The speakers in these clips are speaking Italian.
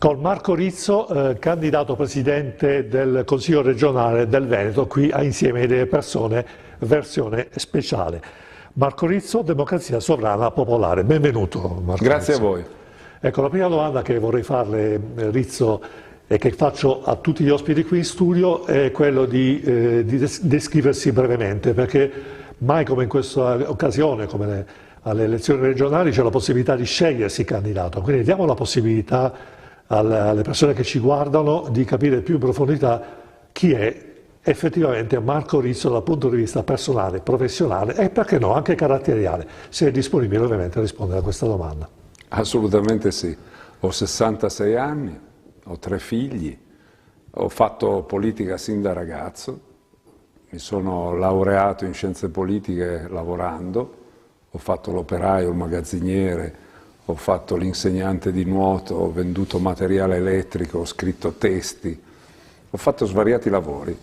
Con Marco Rizzo, candidato presidente del Consiglio regionale del Veneto, qui a Insieme Idee e Persone, versione speciale. Marco Rizzo, Democrazia Sovrana Popolare. Benvenuto Marco Grazie Rizzo. a voi. Ecco, la prima domanda che vorrei farle, Rizzo, e che faccio a tutti gli ospiti qui in studio, è quello di descriversi brevemente, perché mai come in questa occasione, come alle elezioni regionali, c'è la possibilità di scegliersi candidato. Quindi diamo la possibilità alle persone che ci guardano di capire più in profondità chi è effettivamente Marco Rizzo dal punto di vista personale, professionale e perché no anche caratteriale, se è disponibile ovviamente a rispondere a questa domanda. Assolutamente sì. Ho 66 anni, ho 3 figli, ho fatto politica sin da ragazzo, mi sono laureato in scienze politiche lavorando, ho fatto l'operaio, il magazziniere, ho fatto l'insegnante di nuoto, ho venduto materiale elettrico, ho scritto testi, ho fatto svariati lavori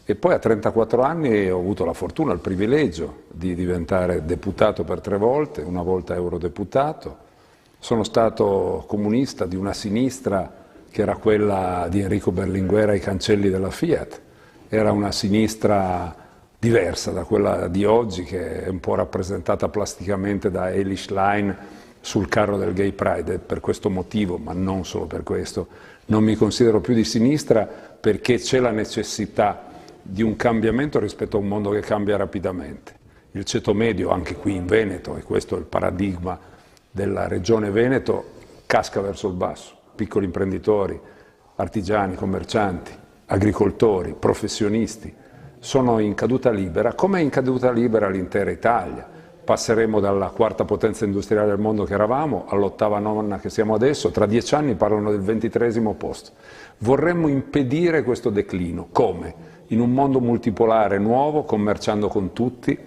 e poi a 34 anni ho avuto la fortuna, il privilegio di diventare deputato per 3 volte, una volta eurodeputato. Sono stato comunista di una sinistra che era quella di Enrico Berlinguer ai cancelli della Fiat, era una sinistra diversa da quella di oggi che è un po' rappresentata plasticamente da Eli Schlein sul carro del Gay Pride, e per questo motivo, ma non solo per questo, non mi considero più di sinistra perché c'è la necessità di un cambiamento rispetto a un mondo che cambia rapidamente. Il ceto medio, anche qui in Veneto, e questo è il paradigma della regione Veneto, casca verso il basso. Piccoli imprenditori, artigiani, commercianti, agricoltori, professionisti sono in caduta libera, come è in caduta libera l'intera Italia. Passeremo dalla 4ª potenza industriale del mondo che eravamo all'8ª, 9ª che siamo adesso, tra 10 anni parlano del 23° posto. Vorremmo impedire questo declino, come? In un mondo multipolare nuovo, commerciando con tutti,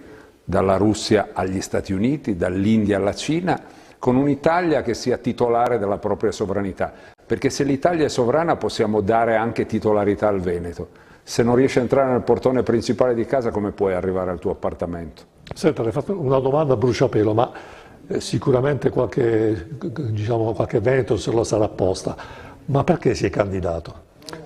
dalla Russia agli Stati Uniti, dall'India alla Cina, con un'Italia che sia titolare della propria sovranità, perché se l'Italia è sovrana possiamo dare anche titolarità al Veneto. Se non riesci a entrare nel portone principale di casa, come puoi arrivare al tuo appartamento? Senta, le ho fatto una domanda a bruciapelo, ma sicuramente qualche veneto se lo sarà posta. Ma perché si è candidato?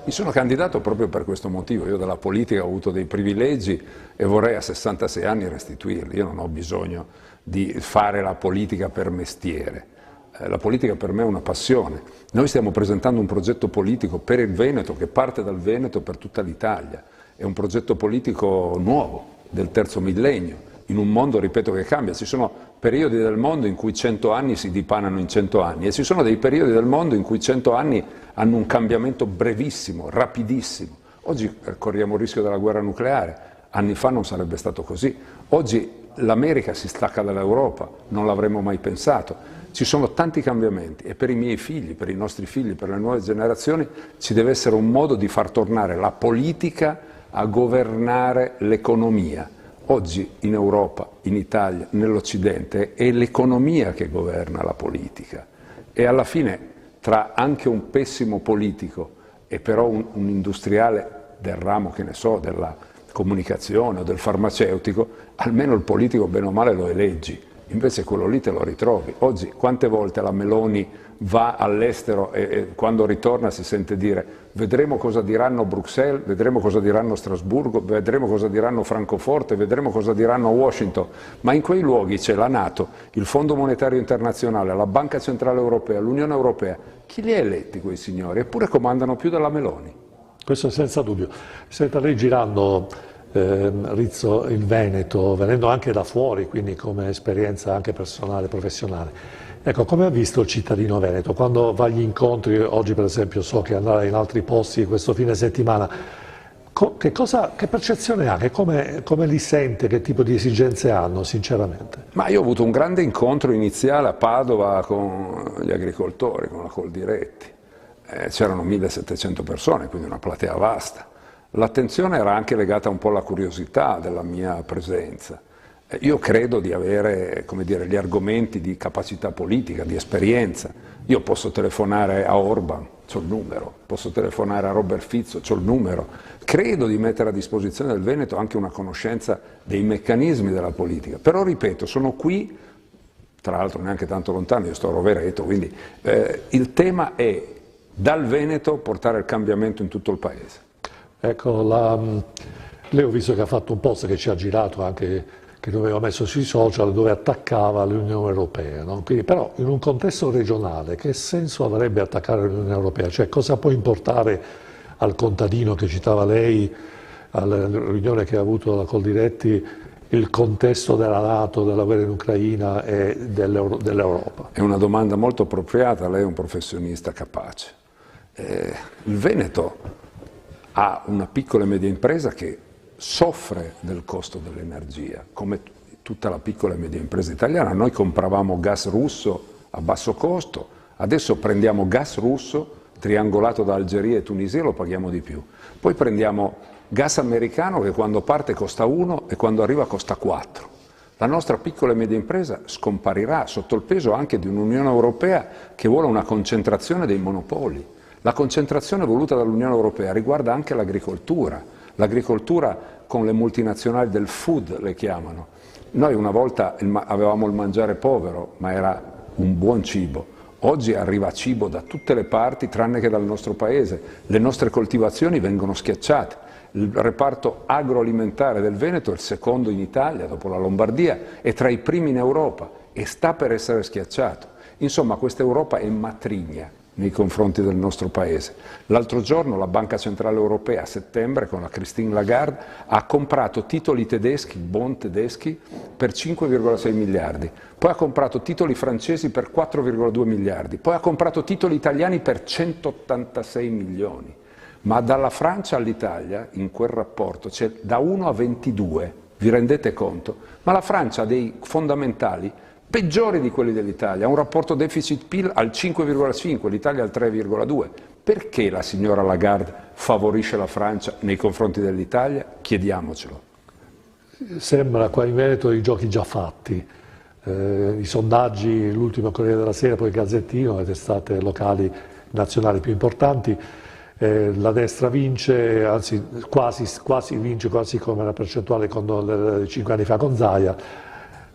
Mi sono candidato proprio per questo motivo. Io dalla politica ho avuto dei privilegi e vorrei a 66 anni restituirli. Io non ho bisogno di fare la politica per mestiere. La politica per me è una passione. Noi stiamo presentando un progetto politico per il Veneto che parte dal Veneto per tutta l'Italia. È un progetto politico nuovo, del 3° millennio, in un mondo, ripeto, che cambia. Ci sono periodi del mondo in cui 100 anni si dipanano in 100 anni e ci sono dei periodi del mondo in cui 100 anni hanno un cambiamento brevissimo, rapidissimo. Oggi corriamo il rischio della guerra nucleare, anni fa non sarebbe stato così. Oggi l'America si stacca dall'Europa, non l'avremmo mai pensato. Ci sono tanti cambiamenti e per i miei figli, per i nostri figli, per le nuove generazioni ci deve essere un modo di far tornare la politica a governare l'economia. Oggi in Europa, in Italia, nell'Occidente è l'economia che governa la politica e alla fine tra anche un pessimo politico e però un industriale del ramo, che ne so, della comunicazione o del farmaceutico, almeno il politico bene o male lo eleggi. Invece quello lì te lo ritrovi. Oggi quante volte la Meloni va all'estero e quando ritorna si sente dire vedremo cosa diranno Bruxelles, vedremo cosa diranno Strasburgo, vedremo cosa diranno Francoforte, vedremo cosa diranno Washington, ma in quei luoghi c'è la NATO, il Fondo Monetario Internazionale, la Banca Centrale Europea, l'Unione Europea. Chi li ha eletti quei signori? Eppure comandano più della Meloni. Questo senza dubbio. Senta, lei girando Rizzo, il Veneto, venendo anche da fuori, quindi come esperienza anche personale, professionale. Ecco, come ha visto il cittadino veneto quando va agli incontri? Oggi per esempio so che andrà in altri posti questo fine settimana. Che percezione ha? Come li sente? Che tipo di esigenze hanno, sinceramente? Ma io ho avuto un grande incontro iniziale a Padova con gli agricoltori, con la Coldiretti. C'erano 1700 persone, quindi una platea vasta. L'attenzione era anche legata un po' alla curiosità della mia presenza. Io credo di avere, come dire, gli argomenti di capacità politica, di esperienza. Io posso telefonare a Orban, c'ho il numero, posso telefonare a Robert Fico, c'ho il numero. Credo di mettere a disposizione del Veneto anche una conoscenza dei meccanismi della politica. Però ripeto, sono qui, tra l'altro neanche tanto lontano, io sto a Rovereto, quindi il tema è dal Veneto portare il cambiamento in tutto il paese. Ecco, lei ho visto che ha fatto un post che ci ha girato anche, che noi aveva messo sui social, dove attaccava l'Unione Europea, no? Quindi, però in un contesto regionale che senso avrebbe attaccare l'Unione Europea? Cioè cosa può importare al contadino che citava lei, alla riunione che ha avuto la Coldiretti, il contesto della NATO, della guerra in Ucraina e dell'Europa? È una domanda molto appropriata, lei è un professionista capace. Il Veneto ha una piccola e media impresa che soffre del costo dell'energia, come tutta la piccola e media impresa italiana. Noi compravamo gas russo a basso costo, adesso prendiamo gas russo triangolato da Algeria e Tunisia e lo paghiamo di più. Poi prendiamo gas americano che quando parte costa 1 e quando arriva costa 4. La nostra piccola e media impresa scomparirà sotto il peso anche di un'Unione Europea che vuole una concentrazione dei monopoli. La concentrazione voluta dall'Unione Europea riguarda anche l'agricoltura. L'agricoltura con le multinazionali del food le chiamano. Noi una volta avevamo il mangiare povero, ma era un buon cibo. Oggi arriva cibo da tutte le parti tranne che dal nostro paese. Le nostre coltivazioni vengono schiacciate. Il reparto agroalimentare del Veneto è il secondo in Italia, dopo la Lombardia, è tra i primi in Europa e sta per essere schiacciato. Insomma, questa Europa è matrigna nei confronti del nostro paese. L'altro giorno la Banca Centrale Europea, a settembre, con la Christine Lagarde, ha comprato titoli tedeschi, bond tedeschi, per 5,6 miliardi, poi ha comprato titoli francesi per 4,2 miliardi, poi ha comprato titoli italiani per 186 milioni. Ma dalla Francia all'Italia, in quel rapporto, c'è da 1 a 22, vi rendete conto? Ma la Francia ha dei fondamentali peggiori di quelli dell'Italia, ha un rapporto deficit-PIL al 5,5, l'Italia al 3,2. Perché la signora Lagarde favorisce la Francia nei confronti dell'Italia? Chiediamocelo. Sembra qua in Veneto i giochi già fatti. I sondaggi, l'ultimo Corriere della Sera, poi il Gazzettino, le testate locali nazionali più importanti, la destra vince, anzi quasi vince, quasi come la percentuale con 5 anni fa con Zaia,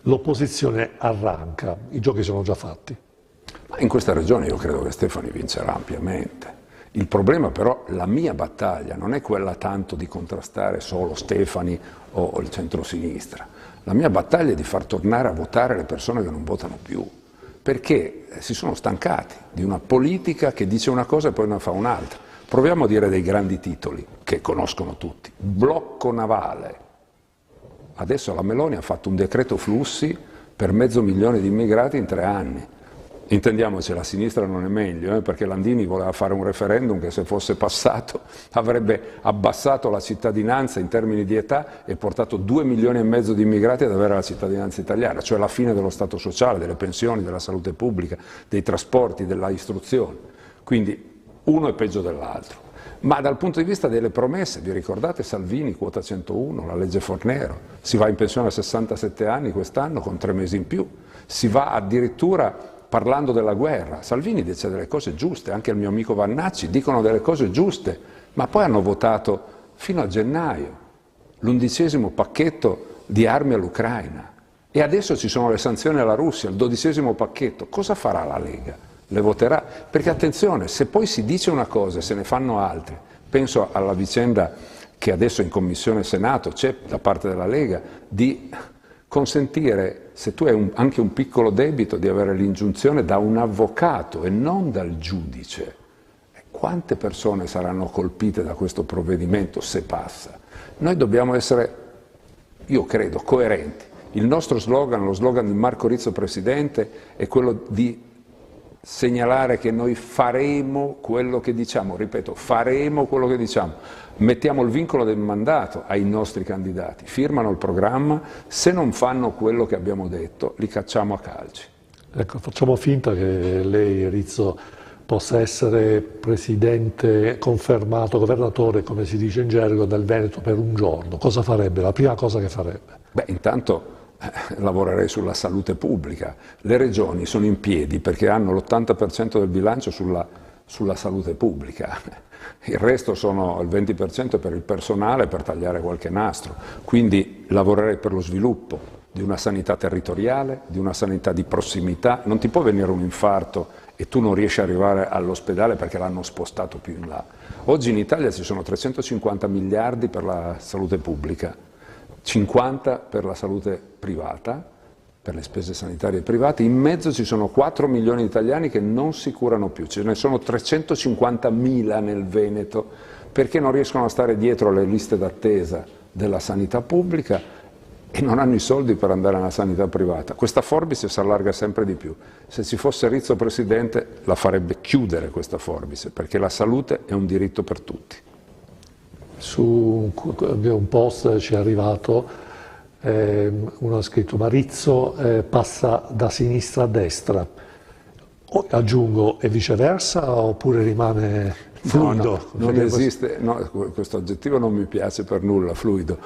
l'opposizione arranca, i giochi sono già fatti. Ma in questa regione io credo che Stefani vincerà ampiamente. Il problema però, la mia battaglia non è quella tanto di contrastare solo Stefani o il centrosinistra, la mia battaglia è di far tornare a votare le persone che non votano più, perché si sono stancati di una politica che dice una cosa e poi ne fa un'altra. Proviamo a dire dei grandi titoli che conoscono tutti. Blocco navale. Adesso la Meloni ha fatto un decreto flussi per 500.000 di immigrati in 3 anni. Intendiamoci, la sinistra non è meglio, perché Landini voleva fare un referendum che se fosse passato avrebbe abbassato la cittadinanza in termini di età e portato 2,5 milioni di immigrati ad avere la cittadinanza italiana, cioè la fine dello Stato sociale, delle pensioni, della salute pubblica, dei trasporti, della istruzione. Quindi uno è peggio dell'altro. Ma dal punto di vista delle promesse, vi ricordate Salvini, quota 101, la legge Fornero? Si va in pensione a 67 anni quest'anno con 3 mesi in più. Si va addirittura parlando della guerra. Salvini dice delle cose giuste, anche il mio amico Vannacci dicono delle cose giuste, ma poi hanno votato fino a gennaio l'11° pacchetto di armi all'Ucraina. E adesso ci sono le sanzioni alla Russia, il 12° pacchetto. Cosa farà la Lega? Le voterà? Perché attenzione, se poi si dice una cosa e se ne fanno altre, penso alla vicenda che adesso in Commissione Senato c'è da parte della Lega, di consentire, se tu hai anche un piccolo debito, di avere l'ingiunzione da un avvocato e non dal giudice. Quante persone saranno colpite da questo provvedimento se passa? Noi dobbiamo essere, io credo, coerenti. Il nostro slogan, lo slogan di Marco Rizzo Presidente, è quello di segnalare che noi faremo quello che diciamo, ripeto, faremo quello che diciamo, mettiamo il vincolo del mandato ai nostri candidati, firmano il programma, se non fanno quello che abbiamo detto li cacciamo a calci. Ecco, facciamo finta che lei, Rizzo, possa essere presidente confermato, governatore, come si dice in gergo, del Veneto per un giorno. Cosa farebbe? La prima cosa che farebbe? Beh, intanto lavorerei sulla salute pubblica. Le regioni sono in piedi perché hanno l'80% del bilancio sulla salute pubblica. Il resto sono il 20% per il personale, per tagliare qualche nastro. Quindi lavorerei per lo sviluppo di una sanità territoriale, di una sanità di prossimità. Non ti può venire un infarto e tu non riesci ad arrivare all'ospedale perché l'hanno spostato più in là. Oggi in Italia ci sono 350 miliardi per la salute pubblica, 50 per la salute privata, per le spese sanitarie private, in mezzo ci sono 4 milioni di italiani che non si curano più, ce ne sono 350.000 nel Veneto perché non riescono a stare dietro alle liste d'attesa della sanità pubblica e non hanno i soldi per andare alla sanità privata. Questa forbice si allarga sempre di più. Se ci fosse Rizzo presidente la farebbe chiudere questa forbice, perché la salute è un diritto per tutti. Su un post ci è arrivato, uno ha scritto: ma Rizzo passa da sinistra a destra, aggiungo, e viceversa, oppure rimane fluido? No, non esiste, no, questo aggettivo non mi piace per nulla, fluido.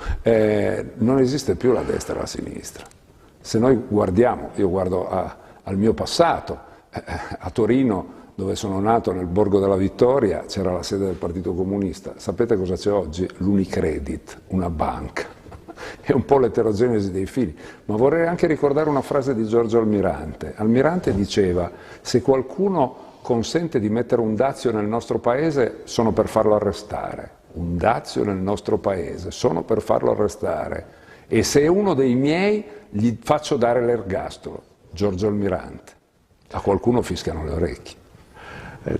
Non esiste più la destra e la sinistra. Se noi guardiamo, io guardo al mio passato, a Torino, dove sono nato, nel Borgo della Vittoria, c'era la sede del Partito Comunista. Sapete cosa c'è oggi? L'Unicredit, una banca. È un po' l'eterogenesi dei fili, ma vorrei anche ricordare una frase di Giorgio Almirante. Almirante diceva: se qualcuno consente di mettere un dazio nel nostro paese, sono per farlo arrestare. Un dazio nel nostro paese, sono per farlo arrestare. E se è uno dei miei, gli faccio dare l'ergastolo. Giorgio Almirante. A qualcuno fischiano le orecchie.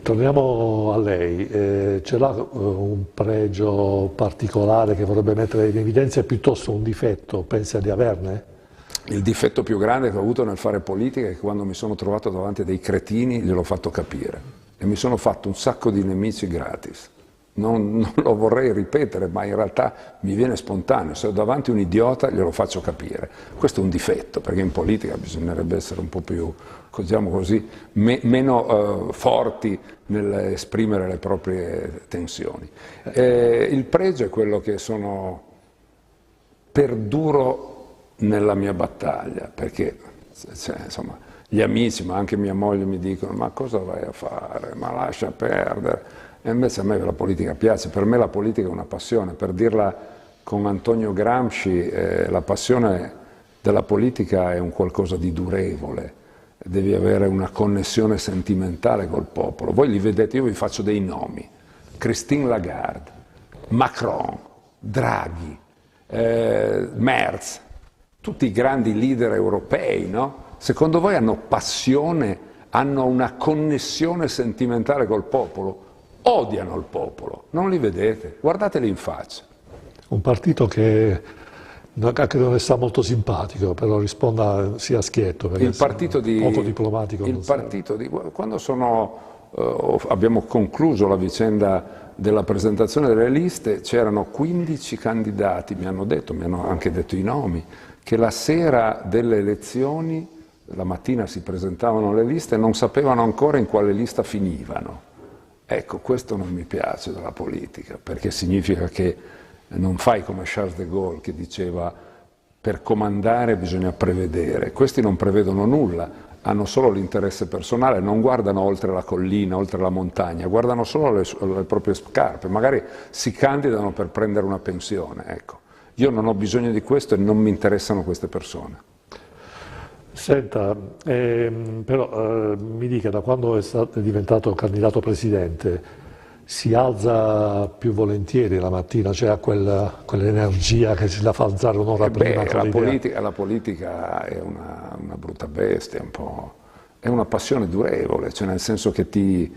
Torniamo a lei, ce l'ha un pregio particolare che vorrebbe mettere in evidenza, piuttosto un difetto, pensa di averne? Il difetto più grande che ho avuto nel fare politica è che quando mi sono trovato davanti a dei cretini gliel'ho fatto capire e mi sono fatto un sacco di nemici gratis. Non lo vorrei ripetere, ma in realtà mi viene spontaneo. Se ho davanti un idiota glielo faccio capire. Questo è un difetto, perché in politica bisognerebbe essere un po' più, diciamo così, meno forti nell'esprimere le proprie tensioni. Il pregio è quello che perduro nella mia battaglia, perché insomma, gli amici, ma anche mia moglie mi dicono: ma cosa vai a fare? Ma lascia perdere. E invece a me la politica piace, per me la politica è una passione. Per dirla con Antonio Gramsci, la passione della politica è un qualcosa di durevole, devi avere una connessione sentimentale col popolo. Voi li vedete, io vi faccio dei nomi: Christine Lagarde, Macron, Draghi, Merz, tutti i grandi leader europei, no? Secondo voi hanno passione, hanno una connessione sentimentale col popolo? Odiano il popolo, non li vedete, guardateli in faccia. Un partito che anche non è sta molto simpatico, però risponda sia schietto, perché il partito poco diplomatico. Quando abbiamo concluso la vicenda della presentazione delle liste, c'erano 15 candidati, mi hanno anche detto i nomi, che la sera delle elezioni, la mattina si presentavano le liste e non sapevano ancora in quale lista finivano. Ecco, questo non mi piace della politica, perché significa che non fai come Charles de Gaulle, che diceva: per comandare bisogna prevedere. Questi non prevedono nulla, hanno solo l'interesse personale, non guardano oltre la collina, oltre la montagna, guardano solo le proprie scarpe, magari si candidano per prendere una pensione. Ecco, io non ho bisogno di questo e non mi interessano queste persone. Senta, però mi dica, da quando è diventato candidato presidente, si alza più volentieri la mattina, cioè ha quell'energia che si la fa alzare un'ora prima? La politica è una brutta bestia, un po', è una passione durevole, cioè nel senso che ti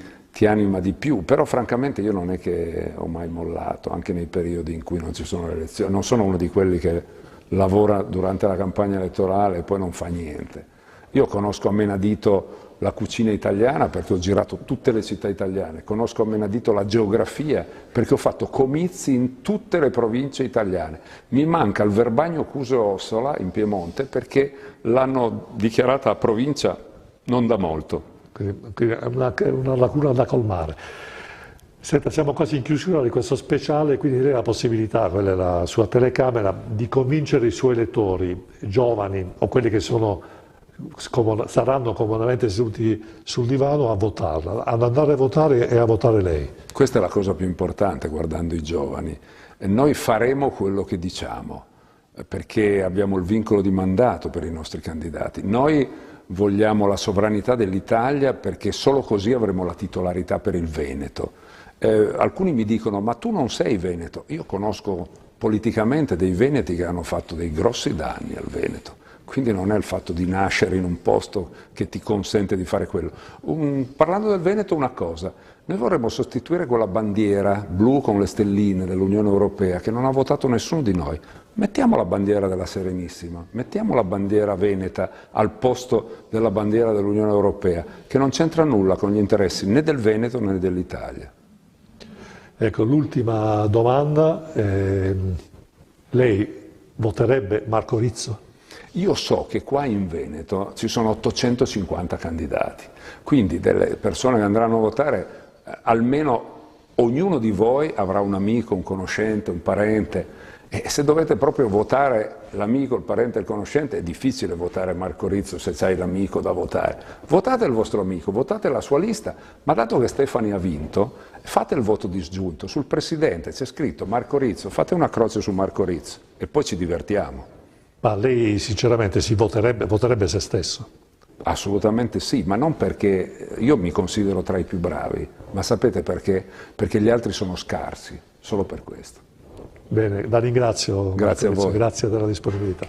anima di più, però francamente io non è che ho mai mollato, anche nei periodi in cui non ci sono le elezioni, non sono uno di quelli che lavora durante la campagna elettorale e poi non fa niente. Io conosco a menadito la cucina italiana perché ho girato tutte le città italiane, conosco a menadito la geografia perché ho fatto comizi in tutte le province italiane. Mi manca il Verbagno Cusio Ossola in Piemonte perché l'hanno dichiarata provincia non da molto. Quindi è una lacuna da colmare. Senta, siamo quasi in chiusura di questo speciale, quindi lei ha la possibilità, quella è la sua telecamera, di convincere i suoi elettori, giovani o quelli che saranno comodamente seduti sul divano, a votarla, ad andare a votare e a votare lei. Questa è la cosa più importante guardando i giovani. Noi faremo quello che diciamo, perché abbiamo il vincolo di mandato per i nostri candidati. Noi vogliamo la sovranità dell'Italia perché solo così avremo la titolarità per il Veneto. Alcuni mi dicono, ma tu non sei veneto. Io conosco politicamente dei veneti che hanno fatto dei grossi danni al Veneto. Quindi non è il fatto di nascere in un posto che ti consente di fare quello. Parlando del Veneto, una cosa, noi vorremmo sostituire quella bandiera blu con le stelline dell'Unione Europea che non ha votato nessuno di noi. Mettiamo la bandiera della Serenissima, mettiamo la bandiera veneta al posto della bandiera dell'Unione Europea, che non c'entra nulla con gli interessi né del Veneto né dell'Italia. Ecco, l'ultima domanda, lei voterebbe Marco Rizzo? Io so che qua in Veneto ci sono 850 candidati, quindi delle persone che andranno a votare, almeno ognuno di voi avrà un amico, un conoscente, un parente, e se dovete proprio votare l'amico, il parente e il conoscente, è difficile votare Marco Rizzo se c'hai l'amico da votare. Votate il vostro amico, votate la sua lista, ma dato che Stefani ha vinto, fate il voto disgiunto. Sul presidente c'è scritto Marco Rizzo, fate una croce su Marco Rizzo e poi ci divertiamo. Ma lei sinceramente voterebbe se stesso? Assolutamente sì, ma non perché io mi considero tra i più bravi, ma sapete perché? Perché gli altri sono scarsi, solo per questo. Bene, la ringrazio. Grazie a voi. Grazie della disponibilità.